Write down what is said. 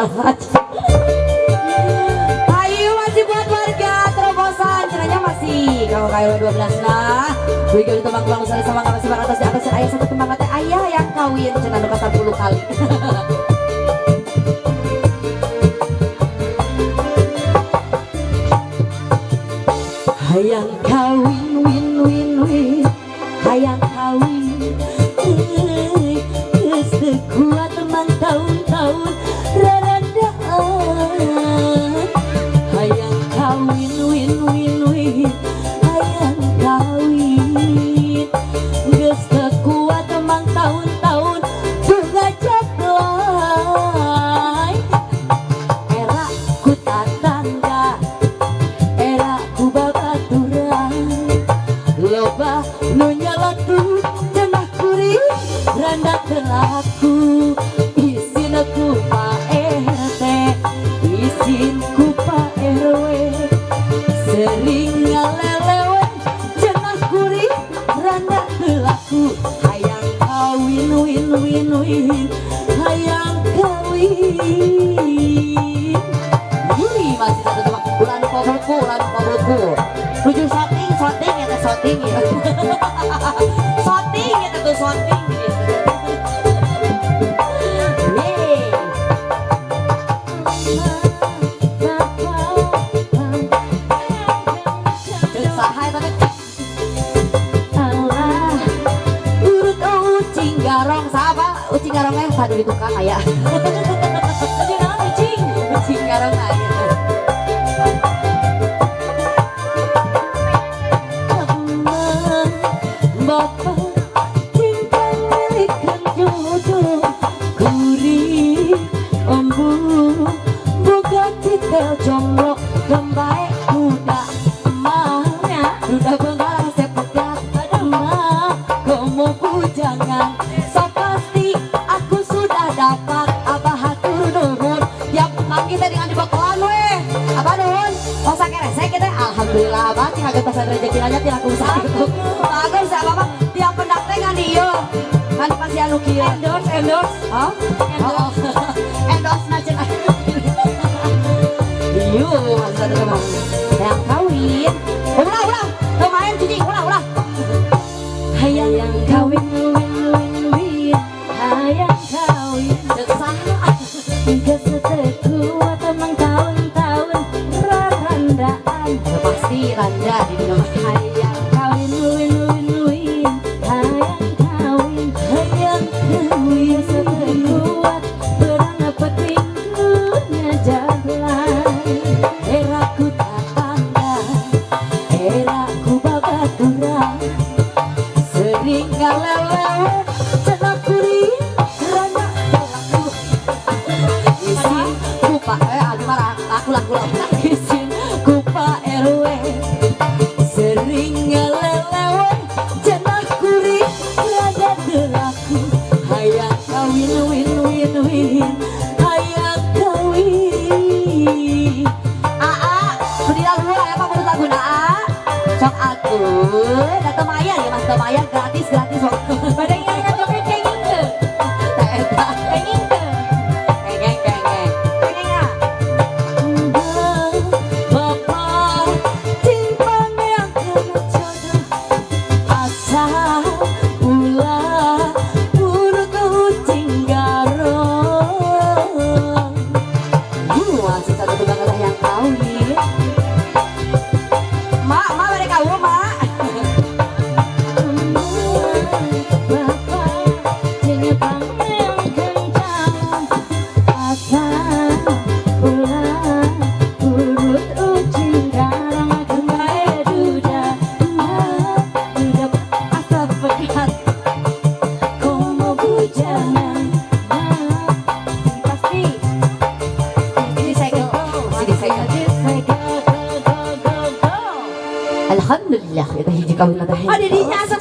Ayo masih buat warga terobosan, cenanya masih kalau kayak 12 nah. Gue kalau tembang tembang usai sama nggak masih atas di atas ayah satu tembang kata ayah yang kawin cenah luka 10 kali. Hayang kawin win win win, hayang kawin, geus teu kuat emang tahun-tahun rarandaan. Hayang kawin win win win, hayang kawin, geus teu kuat emang tahun-tahun boga jaglay. Era ku tatangga, era ku babaturan, loba nu nyalaku cenah kuring randa telaku. Isin ku Pak RT, isin ku Pak RW, sering ngalelewe cenah kuring randa telaku. Hayang kawin win win win, hayang kawin. Yui masih satu teman bulan favoritku, bulan favoritku. Tujuh shooting, shooting ya teh shooting ya. Shooting ya teh shooting gitu. Nih. Sahai tapi Allah urut ucing garong sapa ucing garongnya padu di tukang aya. Ucing garong aya. Bapak tinggal milikkan jodoh kuri ombu buka titel jomblo gembae muda emahnya duda bengarang sepedak emah kamu bujangan so pasti aku sudah dapat abah hatur nuhun tiap manggil teh dengan dibakalan weh abah nuhun oh sakerese kita alhamdulillah abah tinggal getasan rezeki aja tiap usaha gitu bagus ya bapak tiap pendak teh kan dia kan pasti anu kieu endorse oh endorse na cenah iyo masa teman yang kawin ulang main cuci ulang hayang kawin win win win hayang kawin desah geus teu kuat emang tahun-tahun rarandaan pasti randa di dieu hayang kawin win win win hayang kawin teu kuat perang petingna jalan era ku tatangga era ku babaturan sering ngalelewe cenah kuring randa telaku isin ku Pak adi marah aku isin ku Pak RW sering ngalelewe cenah kuring randa telaku hayang kawin win win win hayang kawin. Aa berdiri dulu ya Pak menurut lagu Aa sok aku datang Maya ya Mas Maya gratis pada yang joget kayak gitu eta kayak gitu Bapak timpang yang kena jodoh asa ulah urut ucing garong. Masih satu tebang kata yang kawin mak balik kau mak Bapak timpang yang kencang asa ulah urut ucing garong kembali duda asa pekat komo bujangan pasti Alhamdulillah kita hiji kawin na dahil. Ada di asa